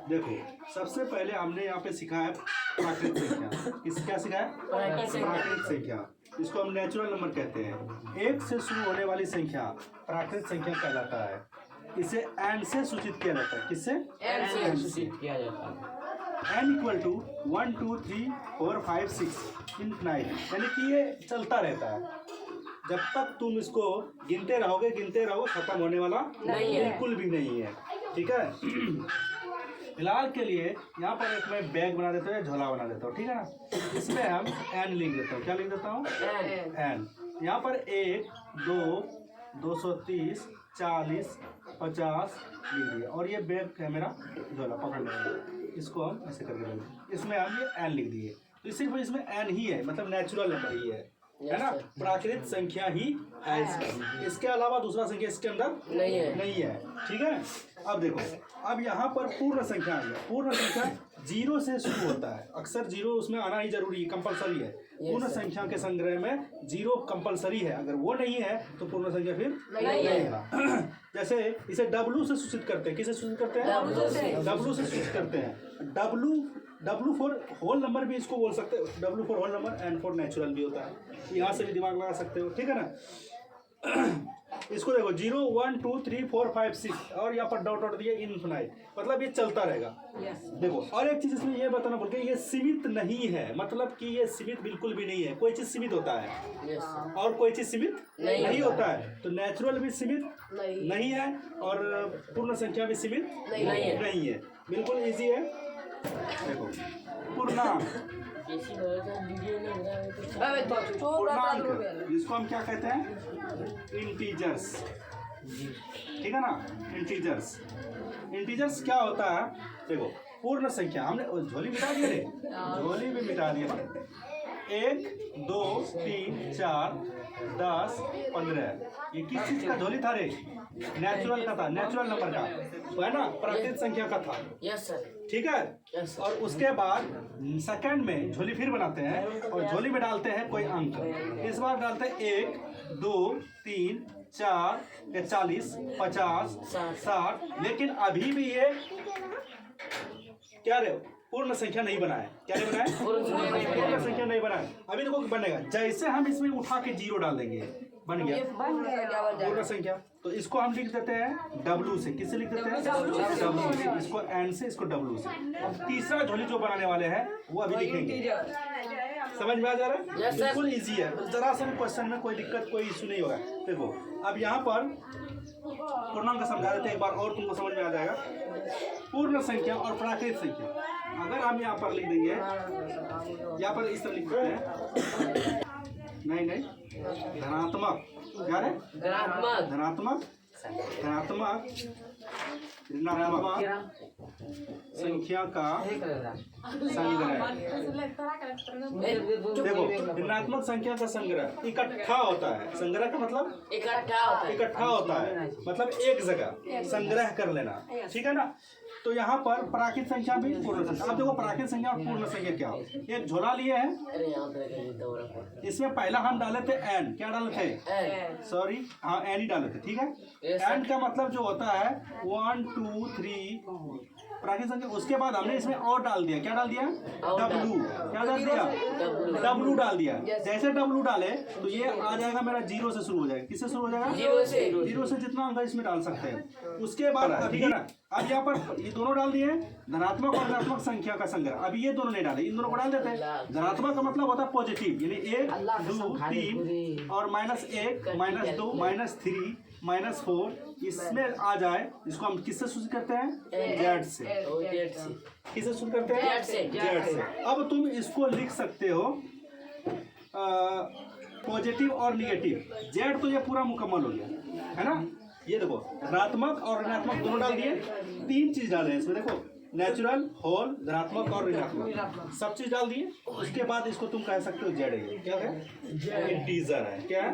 देखो सबसे पहले हमने यहाँ पे सीखा है प्राकृत संख्या। क्या सीखा है? प्राकृत संख्या। इसको हम नेचुरल नंबर कहते हैं। एक से शुरू होने वाली संख्या प्राकृत संख्या कहलाता है। इसे एन से सूचित किया जाता है। किससे? एन से सूचित किया जाता है। एन इक्वल टू 1 2 3 4 5 6 इनफिनाइट, यानी कि ये चलता रहता है। जब तक तुम इसको गिनते रहोगे खत्म होने वाला बिल्कुल भी नहीं है। ठीक है। फिलहाल के लिए यहाँ पर एक मैं बैग बना देता हूँ, झोला बना देता हूँ। ठीक है ना। इसमें हम एन लिख देता हूँ। क्या लिख देता हूँ? एन। यहाँ पर 1 2 230 40 50 लिख दिया। और ये बैग है मेरा झोला, पकड़ लेंगे इसको हम ऐसे करके रखेंगे। इसमें हम ये एन लिख दिए। तो सिर्फ इसमें एन ही है, मतलब नेचुरल नंबर ही है ना। प्राकृत संख्या ही है इसमें। इसके अलावा दूसरा संख्या इसके अंदर नहीं है। ठीक है। अब देखो, अब यहाँ पर पूर्ण संख्या आ गया। पूर्ण संख्या 0 से शुरू होता है। अक्सर 0 उसमें आना ही जरूरी है, कंपलसरी है। पूर्ण संख्या के संग्रह में 0 कंपलसरी है। अगर वो नहीं है तो पूर्ण संख्या फिर नहीं है। जैसे इसे W से सूचित करते हैं। किसे सूचित करते हैं? W से सूचित करते हैं। W फॉर होल नंबर भी इसको बोल सकते हो। W for whole number, N for natural भी होता है। यहाँ से भी दिमाग लगा सकते हो। ठीक है ना। इसको देखो 0 1 2 3 4 5 6 और यहाँ पर डॉट दिया इनफिनाइट, मतलब ये चलता रहेगा। देखो और एक चीज इसमें ये बताना भूल गए, ये सीमित नहीं है। मतलब कि ये सीमित बिल्कुल भी नहीं है। कोई चीज सीमित होता है और कोई चीज सीमित नहीं होता है। तो नेचुरल भी सीमित नहीं है और पूर्ण संख्या भी सीमित नहीं है। बिल्कुल इजी है। देखो पूर्णांक, जिसको हम क्या कहते हैं? इंटीजर्स। ठीक है ना। इंटीजर्स क्या होता है? देखो पूर्ण संख्या हमने झोली मिटा दिया रे, झोली भी मिटा दिया। 1 2 3 4 10 15, ये किस चीज का झोली था रे? नेचुरल का था, नेचुरल नंबर का, तो है ना, प्राकृत संख्या का था। Yes sir. ठीक है। और उसके बाद सेकंड में झोली फिर बनाते हैं और झोली में डालते हैं कोई अंक। इस बार डालते हैं 1 2 3 4 40 50 60। लेकिन अभी भी ये क्या रे? पूर्ण संख्या नहीं बना है। क्या नहीं बना है? पूर्ण संख्या नहीं बना है। अभी देखो बनेगा। जैसे हम इसमें उठा के 0 डाल देंगे, बन गया पूर्ण संख्या। तो इसको हम लिख देते हैं W से। किससे लिख देते हैं? W से। इसको N से, इसको W से। अब तीसरा झोली जो बनाने वाले हैं वो अभी लिखेंगे। समझ में आ जा रहा है? बिल्कुल इजी है। जरा सा भी क्वेश्चन में कोई दिक्कत, कोई इशू नहीं होगा। देखो अब यहाँ पर पूर्णांक समझा देते हैं एक बार और, तुमको समझ में आ जाएगा। पूर्ण संख्या और प्राकृत संख्या अगर हम यहाँ पर लिख देंगे, यहाँ पर इस तरह लिख देते हैं। नहीं धनात्मक, क्या है? धनात्मक संख्या का संग्रह। देखो ऋणात्मक संख्या का संग्रह इकट्ठा होता है। संग्रह का मतलब इकट्ठा होता है, मतलब एक जगह संग्रह कर लेना। ठीक है ना। तो यहाँ पर प्राकृत संख्या भी पूर्ण संख्या। अब देखो प्राकृत संख्या और पूर्ण संख्या क्या हो। एक झोला लिए है, इसमें पहला हम डाले थे n। क्या डाले थे? सॉरी, हाँ n ही डाले थे। ठीक है। n का मतलब जो होता है 1 2 3 प्राकृत संख्या। उसके बाद हमने इसमें और डाल दिया। क्या डाल दिया? W। क्या डाल दिया? W डाल दिया। जैसे W डाले तो ये आ जाएगा मेरा 0 से शुरू हो जाएगा। किससे शुरू हो जाएगा? 0 से जितना अंक इसमें डाल सकते हैं। उसके बाद अभी ना, अब यहाँ पर ये दोनों डाल दिए धनात्मक और ऋणात्मक संख्या का संग्रह। अभी ये दोनों नहीं डाले, इन दोनों को डाल देते हैं। धनात्मक का मतलब होता है पॉजिटिव, यानी 1 2 3 और -1 -2 -3 -4 इसमें आ जाए। इसको हम किससे सूचित करते हैं? Z से। किससे सूचित करते हैं? Z से। अब तुम इसको लिख सकते हो पॉजिटिव और निगेटिव। Z तो ये पूरा मुकम्मल हो गया है ना। ये देखो धनात्मक और ऋणात्मक दोनों डाल दिए। 3 चीज डाले इसमें। देखो नेचुरल, होल, धनात्मक और ऋणात्मक, सब चीज डाल दिए। उसके बाद इसको तुम कह सकते हो Z है। क्या है? इंटीजर है। क्या है?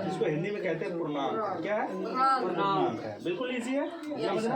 इसको हिंदी में कहते हैं पूर्णांक। क्या है? पूर्णांक है। बिल्कुल इजी है, समझना।